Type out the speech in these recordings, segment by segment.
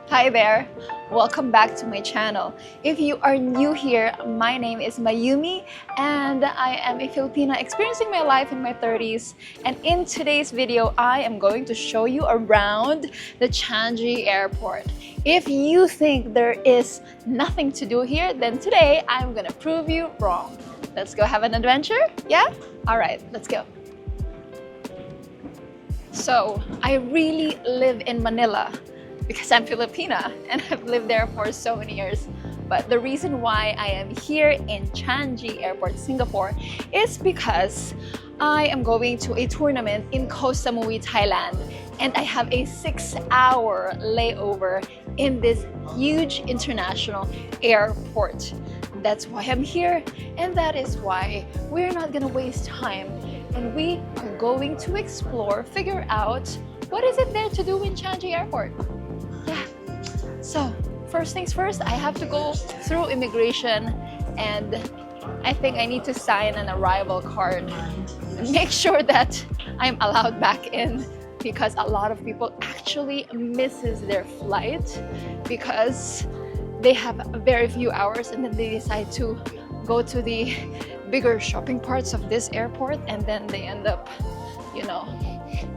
Hi there! Welcome back to my channel. If you are new here, my name is Mayumi and I am a Filipina experiencing my life in my 30s. And in today's video, I am going to show you around the Changi Airport. If you think there is nothing to do here, then today I'm gonna prove you wrong. Let's go have an adventure? Yeah? Alright, let's go. So, I really live in Manila because I'm Filipina and I've lived there for so many years. But the reason why I am here in Changi Airport, Singapore is because I am going to a tournament in Koh Samui, Thailand, and I have a 6-hour layover in this huge international airport. That's why I'm here, and that is why we're not gonna waste time and we are going to explore, figure out what is it there to do in Changi Airport. Yeah, so first things first, I have to go through immigration and I think I need to sign an arrival card and make sure that I'm allowed back in, because a lot of people actually misses their flight because they have very few hours and then they decide to go to the bigger shopping parts of this airport, and then they end up, you know,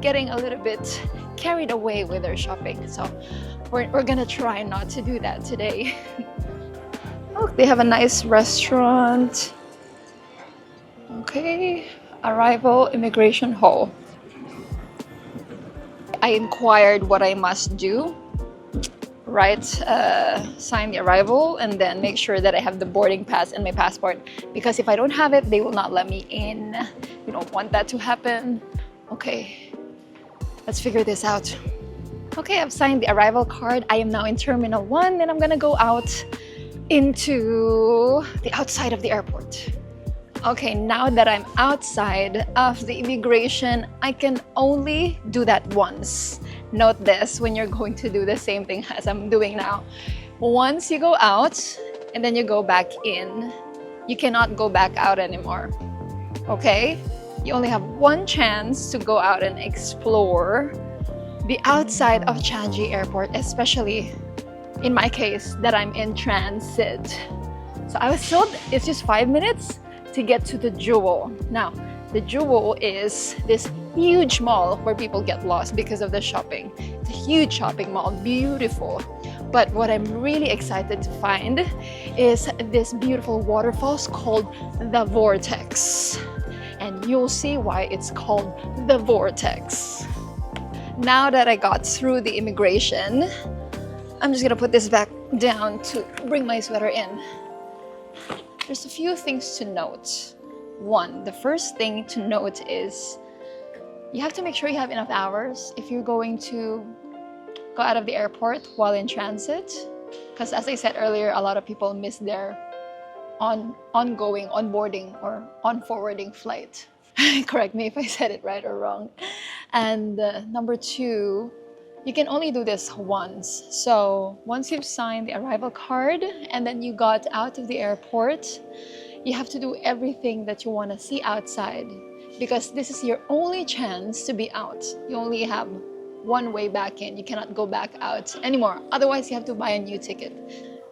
getting a little bit carried away with their shopping. So we're gonna try not to do that today. Oh, they have a nice restaurant. Okay, arrival immigration hall. I inquired what I must do. Sign the arrival and then make sure that I have the boarding pass and my passport, because if I don't have it, they will not let me in. We don't want that to happen. Okay, let's figure this out. Okay, I've signed the arrival card. I am now in Terminal 1 and I'm gonna go out into the outside of the airport. Okay, now that I'm outside of the immigration, I can only do that once. Note this when you're going to do the same thing as I'm doing now. Once you go out and then you go back in, you cannot go back out anymore. Okay? You only have one chance to go out and explore the outside of Changi Airport, especially in my case that I'm in transit. So I was told it's just 5 minutes to get to the Jewel. Now, the Jewel is this huge mall where people get lost because of the shopping. It's a huge shopping mall, beautiful. But what I'm really excited to find is this beautiful waterfalls called the Vortex. And you'll see why it's called the Vortex. Now that I got through the immigration, I'm just gonna put this back down to bring my sweater in. There's a few things to note. One, the first thing to note is you have to make sure you have enough hours if you're going to go out of the airport while in transit. Because as I said earlier, a lot of people miss their onboarding or on-forwarding flight. Correct me if I said it right or wrong. And number two, you can only do this once. So once you've signed the arrival card and then you got out of the airport, you have to do everything that you want to see outside, because this is your only chance to be out. You only have one way back in. You cannot go back out anymore. Otherwise, you have to buy a new ticket.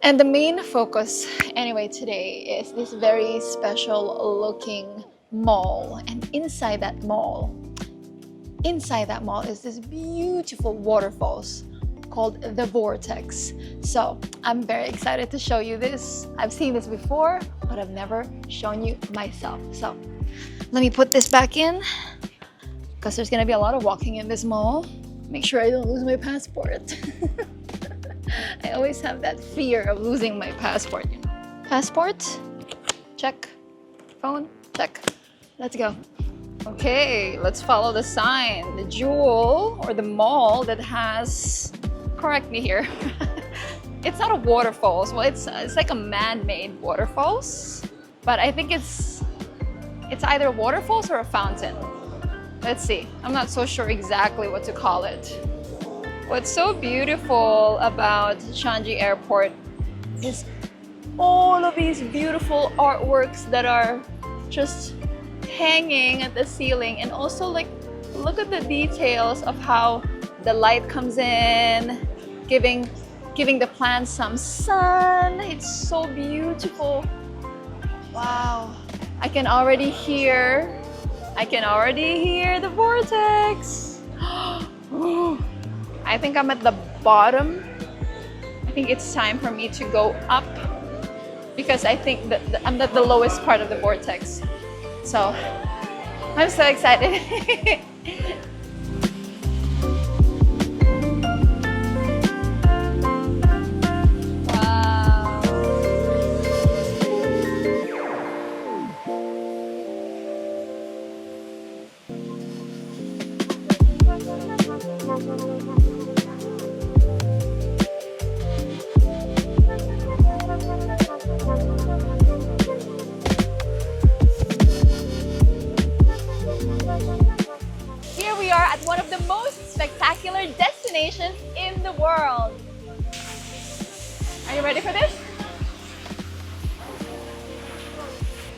And the main focus anyway today is this very special looking mall. And inside that mall is this beautiful waterfalls called the Vortex. So I'm very excited to show you this. I've seen this before, but I've never shown you myself. So let me put this back in, because there's gonna be a lot of walking in this mall. Make sure I don't lose my passport. I always have that fear of losing my passport. Passport, check. Phone, check. Let's go. Okay, let's follow the sign. The Jewel, or the mall that has, correct me here, it's not a waterfalls. Well, it's like a man-made waterfalls, but I think it's either waterfalls or a fountain. Let's see. I'm not so sure exactly what to call it. What's so beautiful about Changi Airport is all of these beautiful artworks that are just hanging at the ceiling, and also like look at the details of how the light comes in, giving giving the plants some sun. It's so beautiful. Wow. I can already hear the vortex. I think I'm at the bottom. I think it's time for me to go up because I think that I'm at the lowest part of the vortex. So I'm so excited. Here we are at one of the most spectacular destinations in the world. Are you ready for this?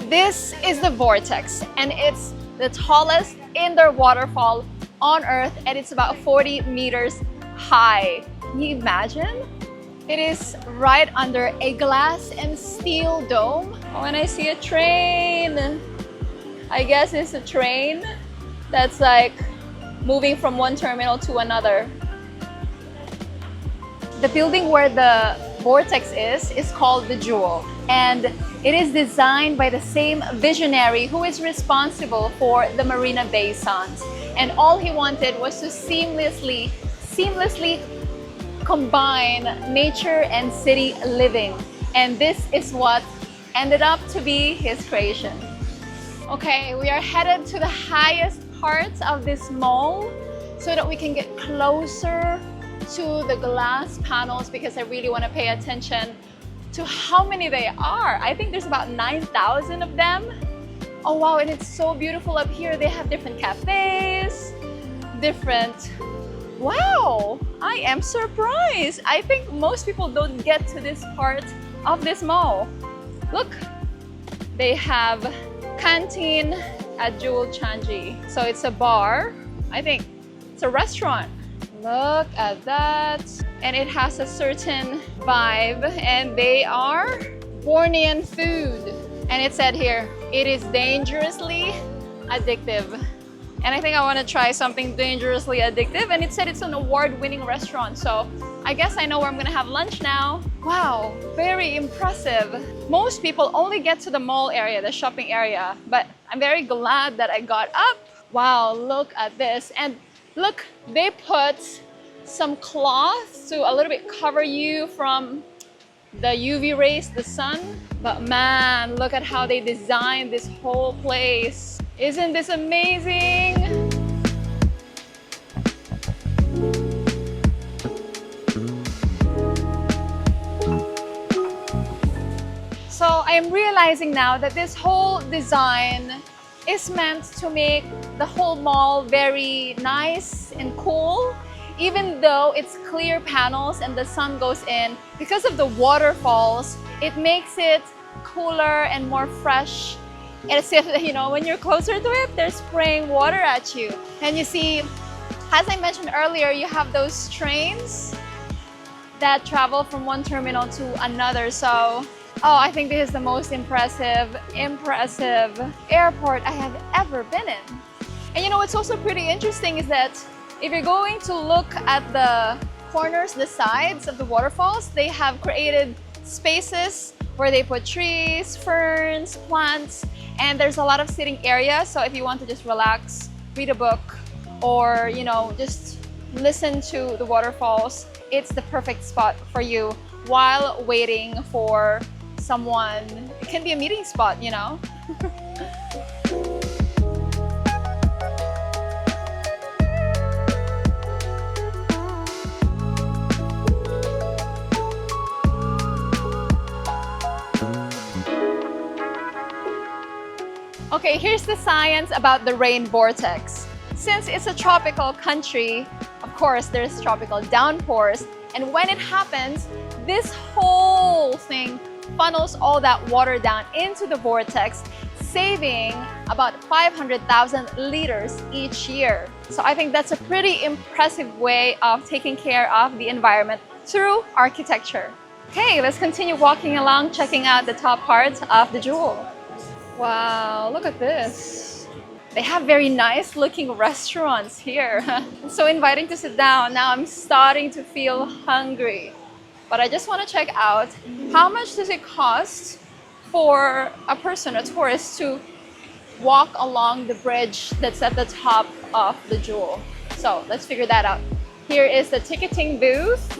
This is the vortex, and it's the tallest indoor waterfall on Earth, and it's about 40 meters high. Can you imagine? It is right under a glass and steel dome. Oh, and I see a train. I guess it's a train that's like moving from one terminal to another. The building where the vortex is called the Jewel, and it is designed by the same visionary who is responsible for the Marina Bay Sands. And all he wanted was to seamlessly combine nature and city living. And this is what ended up to be his creation. Okay, we are headed to the highest part of this mall so that we can get closer to the glass panels because I really want to pay attention to how many they are. I think there's about 9,000 of them. Oh wow, and it's so beautiful up here. They have different cafes, Wow, I am surprised. I think most people don't get to this part of this mall. Look, they have canteen at Jewel Changi. So it's a bar. I think it's a restaurant. Look at that. And it has a certain vibe, and they are Bornean food. And it said here, it is dangerously addictive. And I think I want to try something dangerously addictive. And it said it's an award-winning restaurant. So I guess I know where I'm going to have lunch now. Wow, very impressive. Most people only get to the mall area, the shopping area. But I'm very glad that I got up. Wow, look at this. And look, they put some cloth to a little bit cover you from the UV rays, the sun. But man, look at how they designed this whole place. Isn't this amazing? So I'm realizing now that this whole design is meant to make the whole mall very nice and cool. Even though it's clear panels and the sun goes in, because of the waterfalls, it makes it cooler and more fresh. As if, you know, when you're closer to it, they're spraying water at you. And you see, as I mentioned earlier, you have those trains that travel from one terminal to another. So, I think this is the most impressive airport I have ever been in. And you know, what's also pretty interesting is that if you're going to look at the corners, the sides of the waterfalls, they have created spaces where they put trees, ferns, plants, and there's a lot of sitting area. So if you want to just relax, read a book, or you know, just listen to the waterfalls, it's the perfect spot for you while waiting for someone. It can be a meeting spot, you know. Okay, here's the science about the rain vortex. Since it's a tropical country, of course, there's tropical downpours. And when it happens, this whole thing funnels all that water down into the vortex, saving about 500,000 liters each year. So I think that's a pretty impressive way of taking care of the environment through architecture. Okay, let's continue walking along, checking out the top part of the Jewel. Wow, look at this. They have very nice looking restaurants here. It's so inviting to sit down. Now I'm starting to feel hungry. But I just want to check out how much does it cost for a person, a tourist, to walk along the bridge that's at the top of the Jewel. So let's figure that out. Here is the ticketing booth.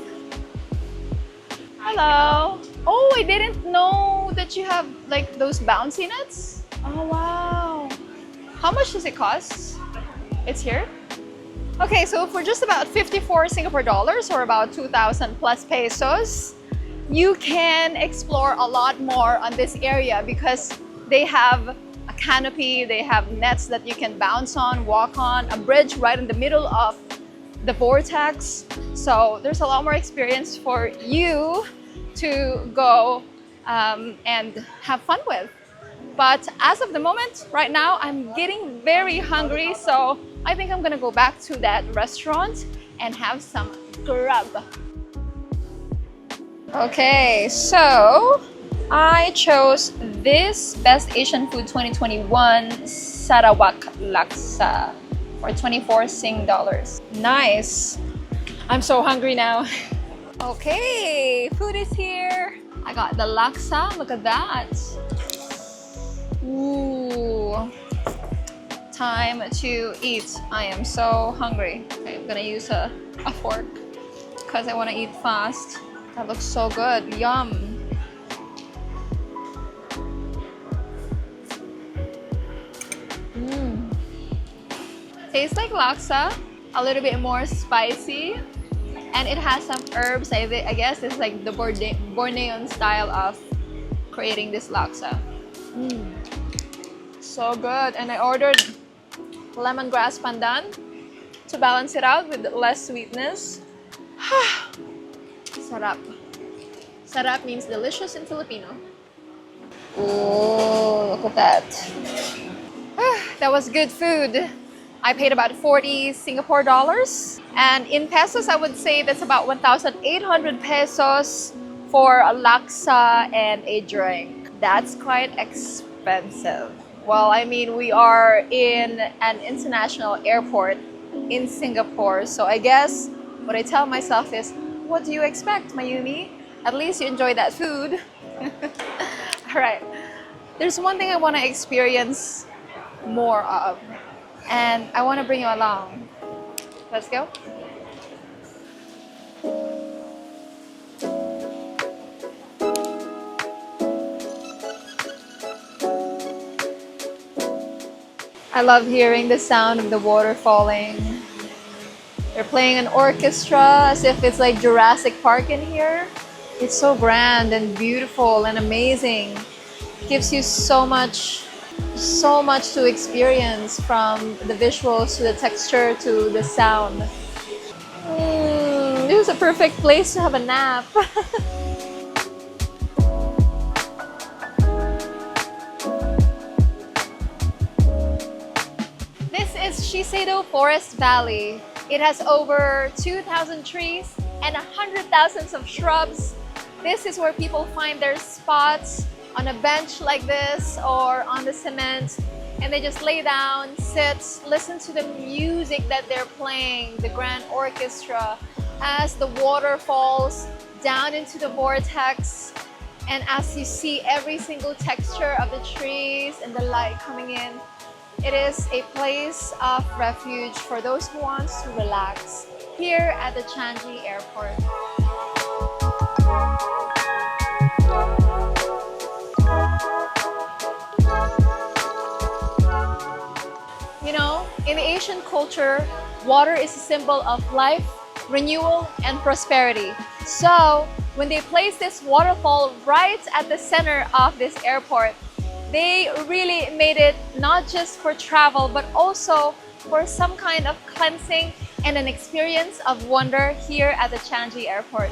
Hello. Oh, I didn't know that you have like those bouncy nuts. Oh, wow. How much does it cost? It's here. Okay, so for just about 54 Singapore dollars or about 2,000 plus pesos, you can explore a lot more on this area because they have a canopy, they have nets that you can bounce on, walk on, a bridge right in the middle of the vortex. So there's a lot more experience for you to go and have fun with. But as of the moment, right now, I'm getting very hungry, so I think I'm gonna go back to that restaurant and have some grub. Okay, so I chose this Best Asian Food 2021 Sarawak Laksa for 24 Sing dollars. Nice. I'm so hungry now. Okay, food is here. I got the laksa, look at that. Ooh, time to eat. I am so hungry. Okay, I'm gonna use a fork because I want to eat fast. That looks so good. Yum. Tastes like laksa, a little bit more spicy, and it has some herbs. I guess it's like the Bornean style of creating this laksa. So good. And I ordered lemongrass pandan to balance it out with less sweetness. Sarap. Sarap means delicious in Filipino. Oh, look at that. That was good food. I paid about 40 Singapore dollars. And in pesos, I would say that's about 1,800 pesos for a laksa and a drink. That's quite expensive. Well, I mean, we are in an international airport in Singapore. So I guess what I tell myself is, what do you expect, Mayumi? At least you enjoy that food. All right. There's one thing I want to experience more of, and I want to bring you along. Let's go. I love hearing the sound of the water falling. They're playing an orchestra as if it's like Jurassic Park in here. It's so grand and beautiful and amazing. It gives you so much to experience, from the visuals to the texture to the sound. This is a perfect place to have a nap. This is Shiseido Forest Valley. It has over 2,000 trees and 100,000 of shrubs. This is where people find their spots on a bench like this or on the cement, and they just lay down, sit, listen to the music that they're playing, the grand orchestra, as the water falls down into the vortex, and as you see every single texture of the trees and the light coming in. It is a place of refuge for those who want to relax here at the Changi Airport. You know, in the Asian culture, water is a symbol of life, renewal, and prosperity. So, when they place this waterfall right at the center of this airport, they really made it not just for travel, but also for some kind of cleansing and an experience of wonder here at the Changi Airport.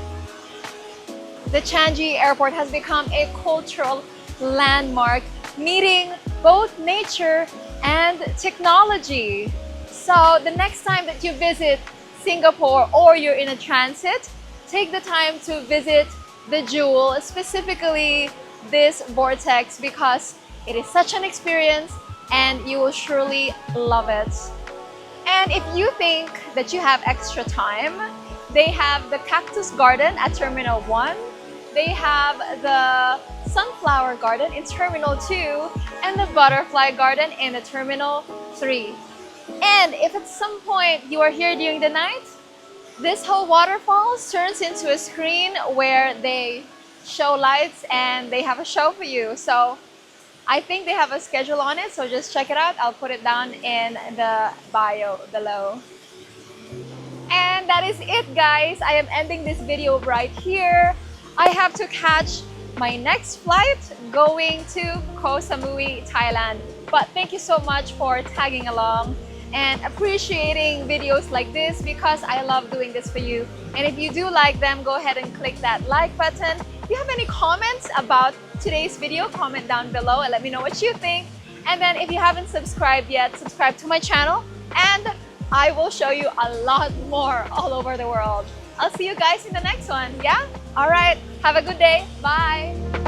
The Changi Airport has become a cultural landmark, meeting both nature and technology. So the next time that you visit Singapore or you're in a transit, take the time to visit the Jewel, specifically this vortex, because it is such an experience and you will surely love it. And if you think that you have extra time, they have the cactus garden at Terminal 1. They have the sunflower garden in Terminal 2 and the butterfly garden in the Terminal 3. And if at some point you are here during the night, this whole waterfall turns into a screen where they show lights and they have a show for you. So I think they have a schedule on it, so just check it out. I'll put it down in the bio below. And that is it, guys. I am ending this video right here. I have to catch my next flight going to Koh Samui, Thailand. But thank you so much for tagging along and appreciating videos like this, because I love doing this for you. And if you do like them, go ahead and click that like button. If you have any comments about today's video, comment down below and let me know what you think. And then if you haven't subscribed yet, subscribe to my channel and I will show you a lot more all over the world. I'll see you guys in the next one, yeah? All right, have a good day. Bye.